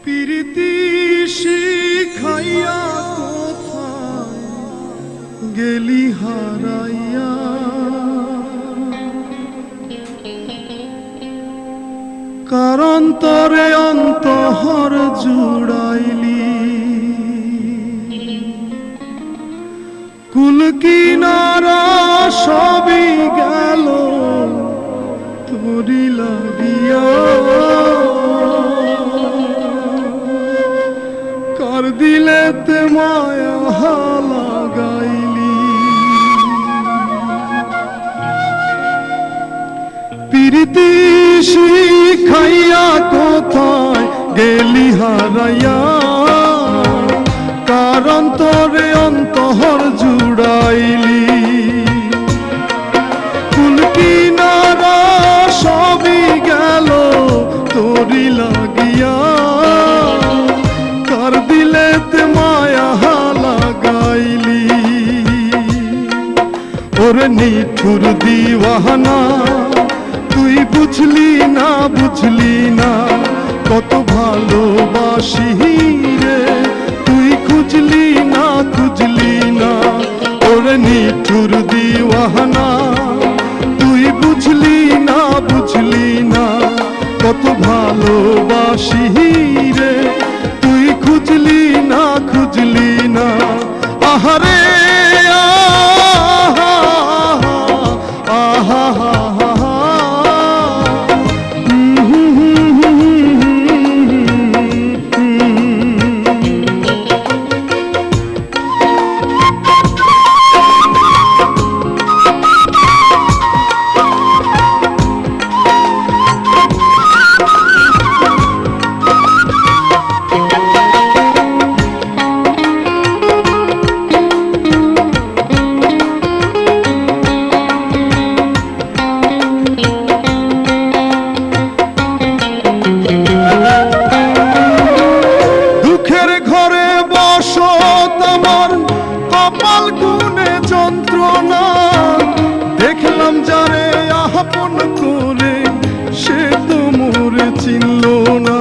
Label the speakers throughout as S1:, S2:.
S1: প্রীতি শিখাইয়া কোথায় গেলি হারাইয়া, কারণ তরে অন্তহর জুড়াইলি। কুল কিনারা সবই গেল তোরি লাগিয়া, কার দিলেতে মায়া লাগাইলি। প্রীতি শিখাইয়া কোথায় গেলি হারাইয়া, কারণ তোরে অন্তহর জুড়াইলি। কুল কিনারা সবই গেল তোরি লাগিয়া, কার দিলেতে মায়া লাগাইলি। ওরে নিঠুর দিওয়ানা তুই বুঝলি না, বুঝলি না কত ভালোবাসি রে, তুই খুঁজলি না, খুঁজলি না। ওরে নিঠুর দিওয়ানা তুই বুঝলি না, বুঝলি না কত ভালোবাসি রে, তুই খুঁজলি না, খুঁজলি না। আহারে আহা আহা কপাল গুনে যন্ত্রণা, দেখলাম যারে আপন করে সে তো মোরে চিনল না।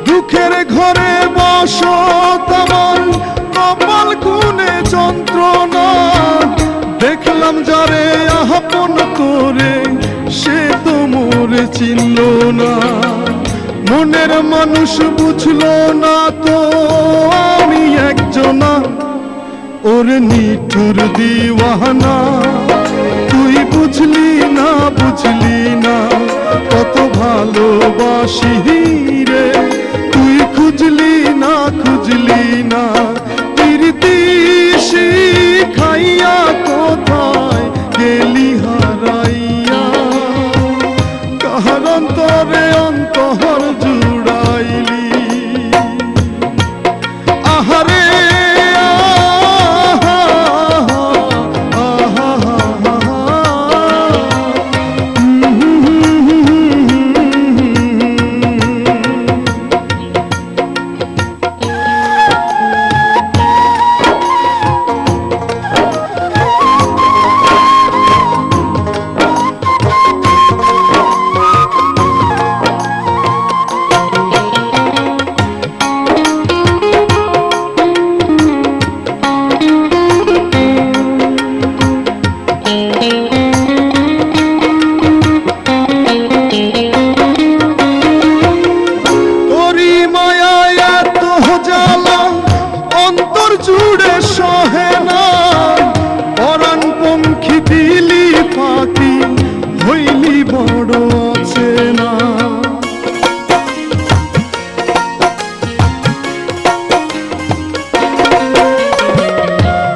S1: দুঃখের ঘরে বসত আমার কপাল গুনে যন্ত্রণা, দেখলাম যারে আপন করে সে তো মোরে চিনল না। মনের মানুষ বুঝলো না তো আমি একজনা, ওরে নিঠুর দিওয়ানা তুই বুঝলি না, বুঝলি না কত ভালোবাসি রে, তুই খুঁজলি না, খুঁজলি না। প্রীতি শিখাইয়া কোথায় গেলি হারাইয়া, কার অন্তরে অন্তহর জুড়াইলি। আহারে জুড়ে সহে না, পরাণ পঙ্খী দিলি ফাঁকি হইলি বড় আছে না।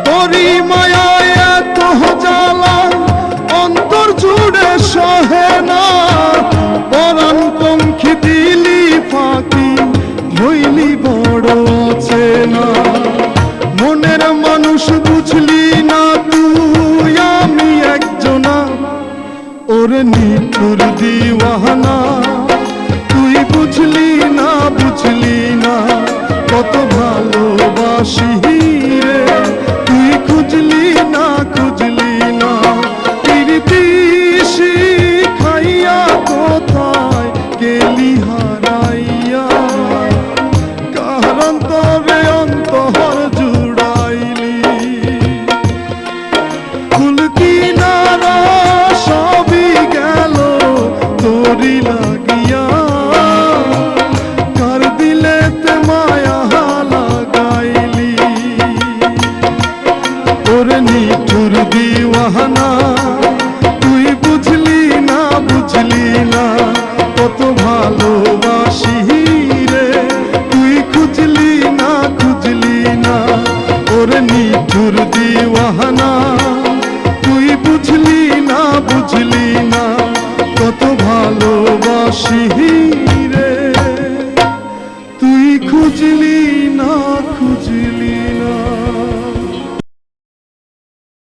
S1: তোরি মায়ায় এত জ্বালা অন্তর জুড়ে সহে না, পরাণ পঙ্খী দিলি ফাঁকি হইলি বড় আছে না। মনের মানুষ বুঝলি না তুই আমি একজনা, ওরে নিঠুর দিওয়ানা তুই বুঝলি না, বুঝলি না কত ভালোবাসি রে, তুই খুঁজলি না, খুঁজলি নিঠুর দিওয়ানা, তুই বুঝলি না কত ভালোবাসি রে, তুই খুঁজলি না ওরে নিঠুর দিওয়ানা, তুই বুঝলি না কত ভালোবাসি।